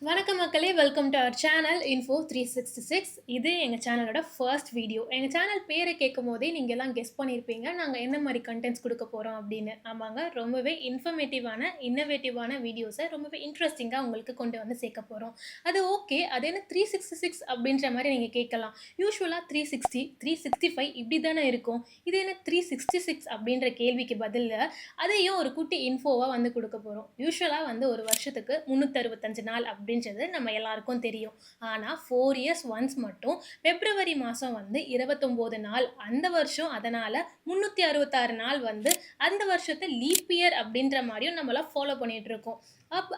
வணக்கம் மக்களே! Welcome to our channel info 366. இது எங்க சேனலோட ஃபர்ஸ்ட் வீடியோ. எங்க சேனல் பேர கேட்கும்போதே நீங்க எல்லாம் கெஸ் பண்ணியிருப்பீங்க. நாங்க என்ன மாரி கன்டென்ட்ஸ் குடுக்க போறோம் அப்படின்னு. ஆமாங்க. ரொம்பவே இன்ஃபர்மேட்டிவான, இன்னோவேட்டிவான வீடியோஸ ரொம்பவே இன்ட்ரஸ்டிங்கா உங்களுக்கு கொண்டு வந்து சேர்க்க போறோம். அது ஓகே. அது என்ன 366 அப்படின்ற மாரி நீங்க கேட்கலாம். யூசுவலா 360, 365 இப்படி தானே இருக்கும். இது என்ன 366 அப்படின்ற கேள்விக்கு பதிலா, அதையும் ஒரு குட்டி இன்ஃபோவா வந்து குடுக்க போறோம். யூசுவலா வந்து ஒரு வருஷத்துக்கு 365 நாள் அப்படின்றது நம்ம எல்லாருக்கும் தெரியும். ஆனா 4 இயர்ஸ் ஒன்ஸ் மட்டும் பிப்ரவரி மாசம் வந்து 29 நாள் அந்த வருஷம் அதனால 366 நாள் வந்து அந்த வருஷத்த லீப் இயர் அப்படின்ற மாரியும் நம்மலாம் ஃபாலோ பண்ணிட்டு இருக்கோம்.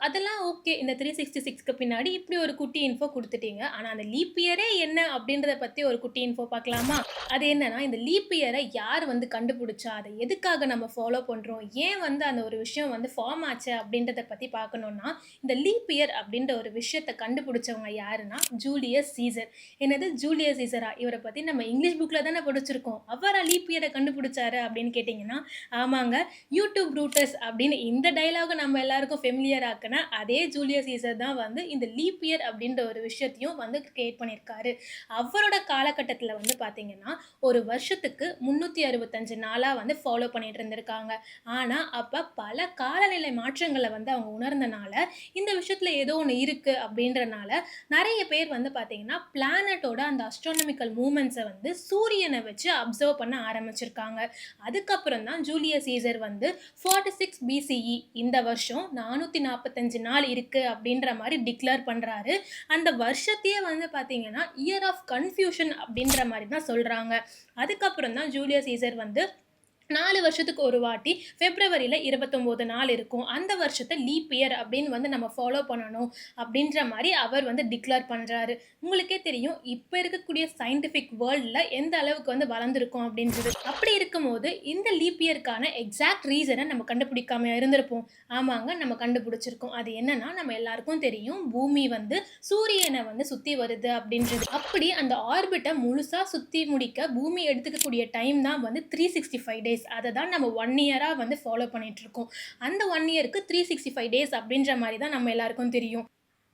அதெல்லாம் ஓகே. இந்த 366க்கு பின்னாடி இப்படி ஒரு குட்டி இன்ஃபோ குடுத்துட்டீங்க. ஆனா அந்த லீப் இயரே என்ன அப்படின்றத பத்தி ஒரு குட்டி இன்ஃபோ பார்க்கலாமா? அது என்னன்னா, இந்த லீப் இயர யார் வந்து கண்டுபிடிச்சா? அத எதுக்காக நம்ம ஃபாலோ பண்றோம்? ஏன் வந்து அந்த ஒரு விஷயம் வந்து ஃபார்ம் ஆச்சு அப்படின்றத பத்தி பார்க்கணும்னா, இந்த லீப் இயர் அப்படின்ற ஒரு விஷயத்த கண்டுபிடிச்சவங்க யாருன்னா, ஜூலியஸ் சீசர். என்னது ஜூலியஸ் சீசரா? இவர பத்தி நம்ம இங்கிலீஷ் புக்ல தானே படிச்சிருக்கோம். அவரா லீப் இயர கண்டுபிடிச்சாரு அப்படின்னு கேட்டீங்கன்னா, ஆமாங்க. யூடியூப் ப்ரூட்டஸ் அப்படின்னு இந்த டயலாக நம்ம எல்லாருக்கும் ஃபெமிலியர் ஆக்குன அதே ஜூலியஸ் சீசர் தான் வந்து இந்த லீப் இயர் அப்படின்ற ஒரு விஷயத்தையும் வந்து கிரியேட் பண்ணியிருக்காரு. அவரோட காலகட்டத்தில வந்து பார்த்தீங்கன்னா, ஒரு வருஷத்துக்கு 365 நாளா வந்து ஃபாலோ பண்ணிட்டு இருந்திருக்காங்க. ஆனா, அப்ப பல காலநிலை மாற்றங்கள வந்து அவங்க உணர்ந்தனால, இந்த விஷயத்துல ஏதோ ஒண்ணு இருக்கு அப்படின்றனால, நெறைய பேர் வந்து பார்த்தீங்கன்னா, பிளானட்டோட அந்த அஸ்ட்ரானமிக்கல் மூவ்மெண்ட்ஸ வந்து சூரியன வச்சு அப்சர்வ் பண்ண ஆரம்பிச்சிருக்காங்க. அதுக்கப்புறம் தான் ஜூலியஸ் சீசர் வந்து 46 பிசிஇ இந்த வருஷம் 445 நாள் இருக்கு அப்படின்ற மாரி டிக்ளேர் பண்றாரு. அந்த வருஷத்தையே வந்து பார்த்தீங்கன்னா, இயர் ஆஃப் கன்ஃப்யூஷன் அப்படின்ற மாரி தான் சொல்றாங்க. அதுக்கப்புறம் தான் ஜூலியஸ் சீசர் வந்து 4 வருஷத்துக்கு ஒரு வாட்டி பிப்ரவரியில 29 நாள் இருக்கும். அந்த வருஷத்த லீப் இயர் அப்படின்னு வந்து நம்ம ஃபாலோ பண்ணணும் அப்படின்ற மாரி அவர் வந்து டிக்ளேர் பண்றாரு. உங்களுக்கே தெரியும், இப்ப இருக்கக்கூடிய சயன்டிஃபிக் வேர்ல்டுல எந்த அளவுக்கு வந்து வளர்ந்திருக்கோம் அப்படின்றது. அப்படி இருக்கும்போது இந்த லீப் இயர்க்கான எக்ஸாக்ட் ரீசன நம்ம கண்டுபிடிக்காமயா இருந்திருப்போம்? ஆமாங்க, நம்ம கண்டுபிடிச்சிருக்கோம். அது என்னன்னா, நம்ம எல்லாருக்கும் தெரியும் பூமி வந்து சூரியன வந்து சுத்தி வருது அப்படின்றது. அப்படி அந்த ஆர்பிட்ட முழுசா சுத்தி முடிக்க பூமி எடுத்துக்கக்கூடிய டைம் தான் வந்து 365 டேஸ். அத தான் நம்ம 1 இயரா வந்து ஃபாலோ பண்ணிட்டு இருக்கோம். அந்த 1 இயர்க்கு 365 டேஸ் அப்படின்ற மாரி தான் நம்ம எல்லாருக்கும் தெரியும்.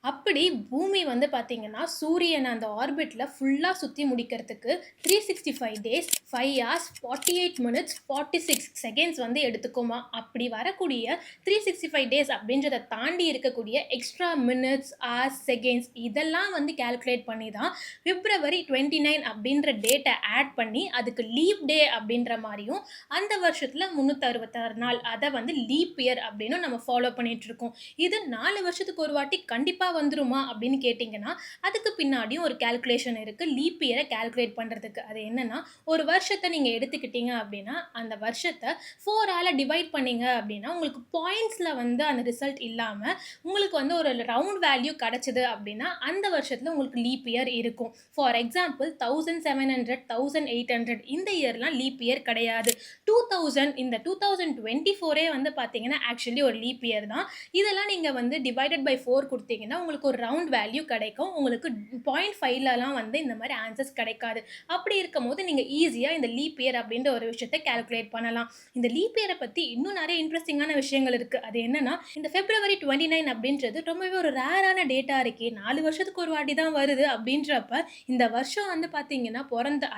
அப்படி பூமி வந்து பார்த்தீங்கன்னா, சூரியன அந்த ஆர்பிட்ல ஃபுல்லா சுத்தி முடிக்கிறதுக்கு 365 டேஸ், 5 ஹார்ஸ், 48 மினிட்ஸ், 46 செகண்ட்ஸ் வந்து எடுத்துக்குமாம். அப்படி வரக்கூடிய 365 டேஸ் அப்படின்றத தாண்டி இருக்கக்கூடிய எக்ஸ்ட்ரா மினிட்ஸ், ஹார்ஸ், செகண்ட்ஸ் இதெல்லாம் வந்து கால்குலேட் பண்ணி தான் பிப்ரவரி 29 அப்படின்ற டேட்ட ஆட் பண்ணி, அதுக்கு லீப் டே அப்படின்ற மாரியும், அந்த வருஷத்துல 366 நாள் அத வந்து லீப் இயர் அப்படின்னும் நம்ம ஃபாலோ பண்ணிட்டு இருக்கோம். இது 4 வருஷத்துக்கு ஒரு வாட்டி கண்டிப்பா வந்துருமா அப்படின்னு கேட்டீங்கன்னா, அதுக்கு பின்னாடியும் ஒரு கால்குலேஷன் இருக்கு. லீப் இயர கால்குலேட் பண்றதுக்கு. அது என்னன்னா, ஒரு வருஷத்த நீங்க எடுத்துக்கிட்டீங்க அப்படின்னா, அந்த வருஷத்த 4 ஆல டிவைட் பண்ணீங்க அப்படின்னா, உங்களுக்கு பாயிண்ட்ஸ்ல வந்து அந்த ரிசல்ட் இல்லாம, உங்களுக்கு வந்து ஒரு ரவுண்ட் வேல்யூ கிடைச்சது அப்படின்னா, அந்த வருஷத்துல உங்களுக்கு லீப் இயர் இருக்கும். ஃபார் எக்ஸாம்பிள் 1700, 1800 இந்த இயர்லாம் லீப் இயர் கிடையாது. 2000 இந்த 2024 வந்து பார்த்தீங்கன்னா, ஆக்சுவலி ஒரு லீப் இயர் தான். இதெல்லாம் நீங்க வந்து டிவைடட் பை 4 குடுத்தீங்கன்னா, உங்களுக்கு ஒரு ரவுண்ட் வேல்யூ கிடைக்கும். உங்களுக்கு 0.5லலாம் வந்து இந்த மாரி ஆன்சர்ஸ் கிடைக்காது. அப்படி இருக்கும்போது நீங்க ஈஸியா இந்த லீப் இயர் அப்படின்ற ஒரு விஷயத்த கால்குலேட் பண்ணலாம். இந்த லீப் இயர பத்தி இன்னும் நெறைய இன்ட்ரஸ்டிங்கான விஷயங்கள் இருக்கு. அது என்னன்னா, இந்த பிப்ரவரி 29 அப்படின்றது ரொம்பவே ஒரு ரேரான டேட்டா இருக்கே. 4 வருஷத்துக்கு ஒரு வாட்டி தான் வருது அப்படின்றப்ப, இந்த வருஷம் வந்து பார்த்தீங்கன்னா,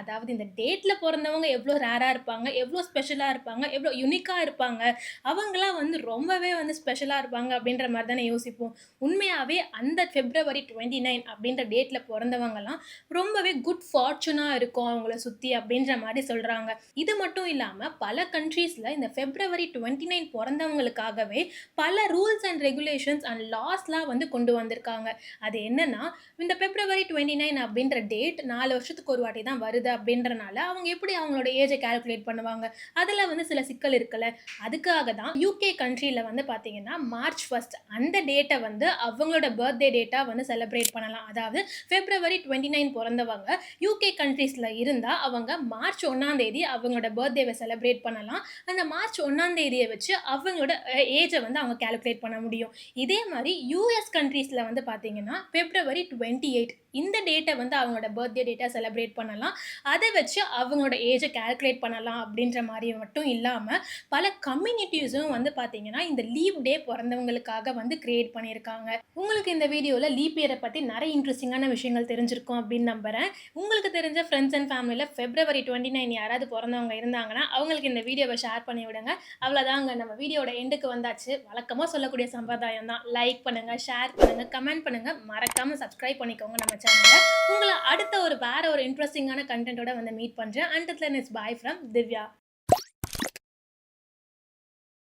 அதாவது இந்த டேட்ல பொறந்தவங்க எவ்ளோ ரேரா இருப்பாங்க, எவ்ளோ ஸ்பெஷலா இருப்பாங்க, எவ்ளோ யுனிக்கா இருப்பாங்க. அவங்கலாம் வந்து ரொம்பவே வந்து ஸ்பெஷலா இருப்பாங்க அப்படின்ற மாரி தானே யோசிப்போம். உண்மையாவே அந்த பிப்ரவரி 29 அப்படின்ற டேட்ல பொறந்தவங்கலாம் ரொம்பவே குட் ஃபார்ச்சூனா இருக்கும் அவங்கள சுத்தி அப்படின்ற மாரி சொல்றாங்க. இது மட்டும் இல்லாம பல கண்ட்ரீஸ்ல இந்த பிப்ரவரி 29 பொறந்தவங்களுக்காகவே பல ரூல்ஸ் அண்ட் ரெகுலேஷன்ஸ் அண்ட் லாஸ்லாம் வந்து கொண்டு வந்திருக்காங்க. அது என்னன்னா, இந்த பிப்ரவரி 29 அப்படின்ற டேட் 4 வருஷத்துக்கு ஒரு வாட்டி தான் வருது அப்படின்றனால, அவங்க எப்படி அவங்களோட ஏஜ கால்குலேட் பண்ணுவாங்க? அதுல வந்து சில சிக்கல் இருக்குல்ல. அதுக்காக தான் யுகே கண்ட்ரில வந்து பார்த்தீங்கன்னா, மார்ச் 1 அந்த டேட்ட வந்து அவங்களோட பர்த்டே டேட்டா வந்து செலிப்ரேட் பண்ணலாம். அதாவது பிப்ரவரி 29 பொறந்தவங்க யுகே கண்ட்ரீஸ்ல இருந்தா, அவங்க மார்ச் 1ஆம் தேதி அவங்களோட பர்த்டேவ செலிப்ரேட் பண்ணலாம். அந்த மார்ச் 1ஆம் தேதிய வச்சு அவங்களோட ஏஜ வந்து அவங்க கால்குலேட் பண்ண முடியும். இதே மாரி யுஎஸ் கண்ட்ரீஸ்ல வந்து பார்த்தீங்கன்னா, பிப்ரவரி 28 இந்த டேட்ட வந்து அவங்களோட பர்த்டே டேட்டா செலிப்ரேட் பண்ணலாம். அத வச்சு அவங்களோட ஏஜ கால்குலேட் பண்ணலாம் அப்படின்ற மாரி மட்டும் இல்லாம, பல கம்யூனிட்டீஸும் வந்து பார்த்தீங்கன்னா, இந்த லீவ் டே பொறந்தவங்களுக்காக வந்து கிரியேட் பண்ணியிருக்காங்க. உங்களுக்கு உங்களுக்கு இந்த வீடியோல லீப் இயர பத்தி நெறைய இன்ட்ரஸ்டிங்கான விஷயங்கள் தெரிஞ்சிருக்கும் அப்படின்னு நம்புறேன். உங்களுக்கு தெரிஞ்ச ஃப்ரெண்ட்ஸ் அண்ட் ஃபேமிலில February 29 யாராவது பொறந்தவங்க இருந்தாங்கன்னா, அவங்களுக்கு இந்த வீடியோவ ஷேர் பண்ணி விடுங்க. அவ்வளோதாங்க நம்ம வீடியோட எண்டுக்கு வந்தாச்சு. வழக்கமா சொல்லக்கூடிய சம்பிரதாயம் தான். லைக் பண்ணுங்க, ஷேர் பண்ணுங்க, கமெண்ட் பண்ணுங்க. மறக்காம சப்ஸ்கிரைப் பண்ணிக்கோங்க நம்ம சேனல. உங்கள அடுத்த வேற ஒரு இன்ட்ரஸ்டிங்கான கன்டென்ட்டோட வந்து மீட் பண்றேன். Until then it's bye from Divya.